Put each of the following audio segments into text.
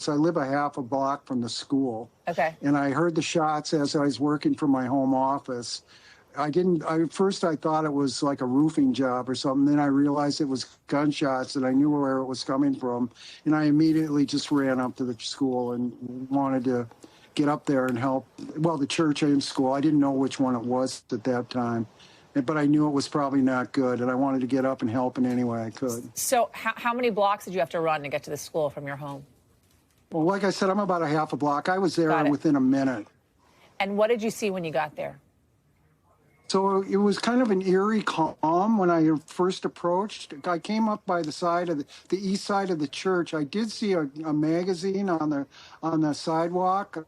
I live a half a block from the school. Okay. And I heard the shots as I was working from my home office. At first I thought it was like a roofing job or something. Then I realized it was gunshots and I knew where it was coming from. And I immediately just ran up to the school and wanted to get up there and help. Well, the church and school, I didn't know which one it was at that time, but I knew it was probably not good. And I wanted to get up and help in any way I could. So how many blocks did you have to run to get to the school from your home? Well, like I said, I'm about a half a block. I was there within a minute. And what did you see when you got there? So it was kind of an eerie calm when I first approached. I came up by the side of the east side of the church. I did see a magazine on the sidewalk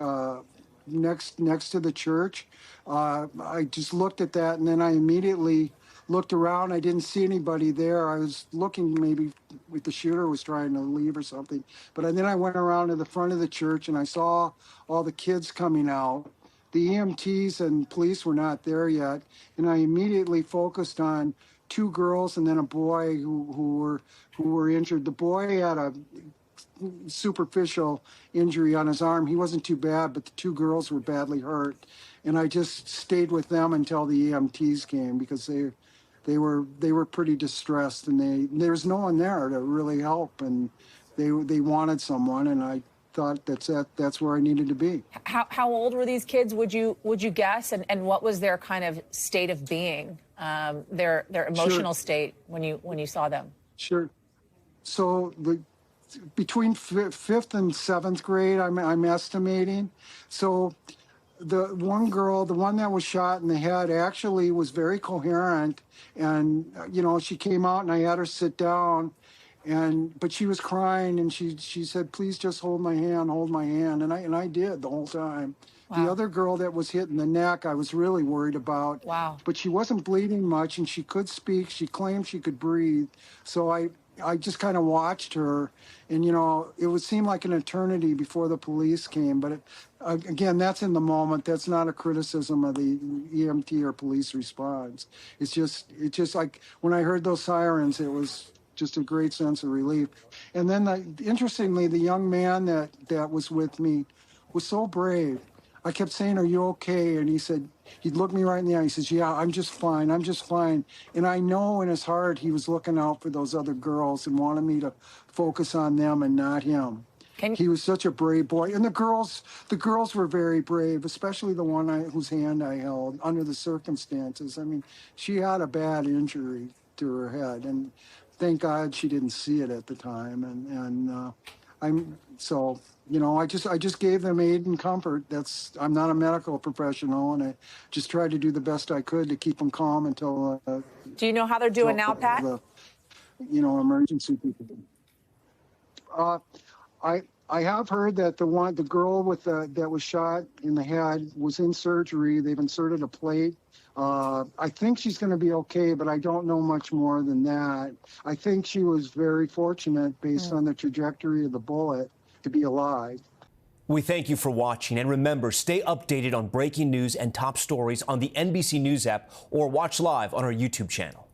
next to the church. I just looked at that, and then I immediately looked around. I didn't see anybody there. I was looking maybe if the shooter was trying to leave or something. But then I went around to the front of the church, and I saw all the kids coming out. The EMTs and police were not there yet, and I immediately focused on two girls and then a boy who were injured. The boy had a superficial injury on his arm. He wasn't too bad, but the two girls were badly hurt, and I just stayed with them until the EMTs came because they were pretty distressed, and there was no one there to really help, and they wanted someone, and I thought that's where I needed to be. How old were these kids, would you guess, and what was their kind of state of being, their emotional state when you saw them? Sure. So between fifth and seventh grade, I'm estimating. So the one girl, the one that was shot in the head, actually was very coherent, and she came out and I had her sit down. But she was crying, and she said, "Please just hold my hand, and I did the whole time. Wow. The other girl that was hit in the neck, I was really worried about. Wow. But she wasn't bleeding much, and she could speak. She claimed she could breathe. So I just kind of watched her, and it would seem like an eternity before the police came. But again, that's in the moment. That's not a criticism of the EMT or police response. It's just like when I heard those sirens, it was just a great sense of relief. And then, interestingly, the young man that was with me was so brave. I kept saying, "Are you okay?" And he said, he'd look me right in the eye. He says, "Yeah, I'm just fine. I'm just fine." And I know in his heart he was looking out for those other girls and wanted me to focus on them and not him. He was such a brave boy. And the girls were very brave, especially the one whose hand I held under the circumstances. I mean, she had a bad injury to her head, and thank God she didn't see it at the time. I just gave them aid and comfort. I'm not a medical professional, and I just tried to do the best I could to keep them calm until. Do you know how they're doing now, Pat? Emergency people. I have heard that the girl that was shot in the head was in surgery. They've inserted a plate. I think she's going to be okay, but I don't know much more than that. I think she was very fortunate, based on the trajectory of the bullet, to be alive. We thank you for watching, and remember, stay updated on breaking news and top stories on the NBC News app or watch live on our YouTube channel.